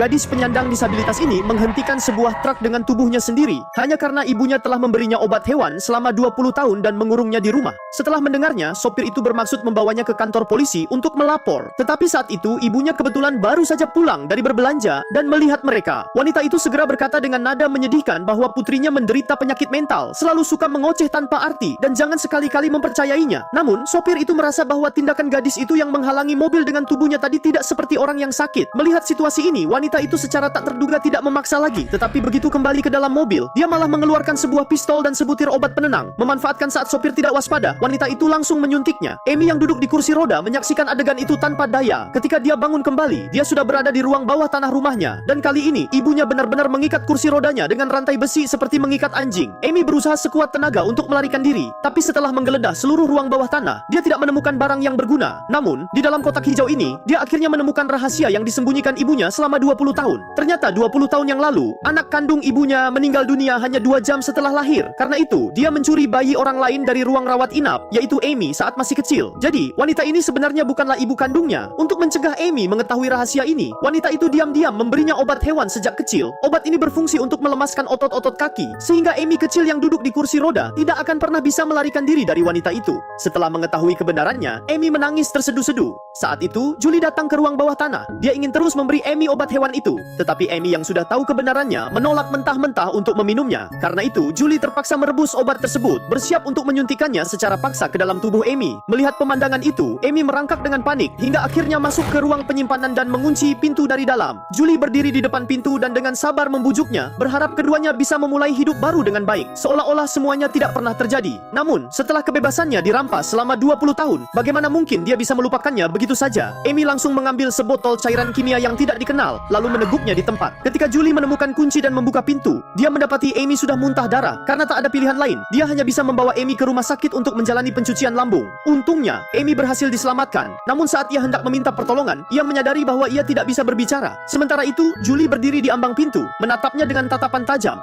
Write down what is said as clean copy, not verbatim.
Gadis penyandang disabilitas ini menghentikan sebuah truk dengan tubuhnya sendiri hanya karena ibunya telah memberinya obat hewan selama 20 tahun dan mengurungnya di rumah. Setelah mendengarnya, sopir itu bermaksud membawanya ke kantor polisi untuk melapor. Tetapi saat itu ibunya kebetulan baru saja pulang dari berbelanja dan melihat mereka. Wanita itu segera berkata dengan nada menyedihkan bahwa putrinya menderita penyakit mental, selalu suka mengoceh tanpa arti dan jangan sekali-kali mempercayainya. Namun, sopir itu merasa bahwa tindakan gadis itu yang menghalangi mobil dengan tubuhnya tadi tidak seperti orang yang sakit. Melihat situasi ini, wanita itu secara tak terduga tidak memaksa lagi, tetapi begitu kembali ke dalam mobil, dia malah mengeluarkan sebuah pistol dan sebutir obat penenang. Memanfaatkan saat sopir tidak waspada, wanita itu langsung menyuntiknya. Amy yang duduk di kursi roda menyaksikan adegan itu tanpa daya. Ketika dia bangun kembali, dia sudah berada di ruang bawah tanah rumahnya, dan kali ini ibunya benar-benar mengikat kursi rodanya dengan rantai besi seperti mengikat anjing. Amy berusaha sekuat tenaga untuk melarikan diri, tapi setelah menggeledah seluruh ruang bawah tanah, dia tidak menemukan barang yang berguna. Namun, di dalam kotak hijau ini, dia akhirnya menemukan rahasia yang disembunyikan ibunya selama 20 tahun. Ternyata 20 tahun yang lalu, anak kandung ibunya meninggal dunia hanya 2 jam setelah lahir. Karena itu, dia mencuri bayi orang lain dari ruang rawat inap, yaitu Amy saat masih kecil. Jadi, wanita ini sebenarnya bukanlah ibu kandungnya. Untuk mencegah Amy mengetahui rahasia ini, wanita itu diam-diam memberinya obat hewan sejak kecil. Obat ini berfungsi untuk melemaskan otot-otot kaki, sehingga Amy kecil yang duduk di kursi roda tidak akan pernah bisa melarikan diri dari wanita itu. Setelah mengetahui kebenarannya, Amy menangis terseduh-seduh. Saat itu, Julie datang ke ruang bawah tanah. Dia ingin terus memberi Amy obat hewan itu, tetapi Amy yang sudah tahu kebenarannya menolak mentah-mentah untuk meminumnya. Karena itu, Julie terpaksa merebus obat tersebut, bersiap untuk menyuntikkannya secara paksa ke dalam tubuh Amy. Melihat pemandangan itu, Amy merangkak dengan panik hingga akhirnya masuk ke ruang penyimpanan dan mengunci pintu dari dalam. Julie berdiri di depan pintu dan dengan sabar membujuknya, berharap keduanya bisa memulai hidup baru dengan baik, seolah-olah semuanya tidak pernah terjadi. Namun, setelah kebebasannya dirampas selama 20 tahun, bagaimana mungkin dia bisa melupakannya begitu saja? Amy langsung mengambil sebotol cairan kimia yang tidak dikenal, lalu meneguknya di tempat. Ketika Julie menemukan kunci dan membuka pintu, dia mendapati Amy sudah muntah darah. Karena tak ada pilihan lain, dia hanya bisa membawa Amy ke rumah sakit untuk menjalani pencucian lambung. Untungnya, Amy berhasil diselamatkan. Namun saat ia hendak meminta pertolongan, ia menyadari bahwa ia tidak bisa berbicara. Sementara itu, Julie berdiri di ambang pintu, menatapnya dengan tatapan tajam.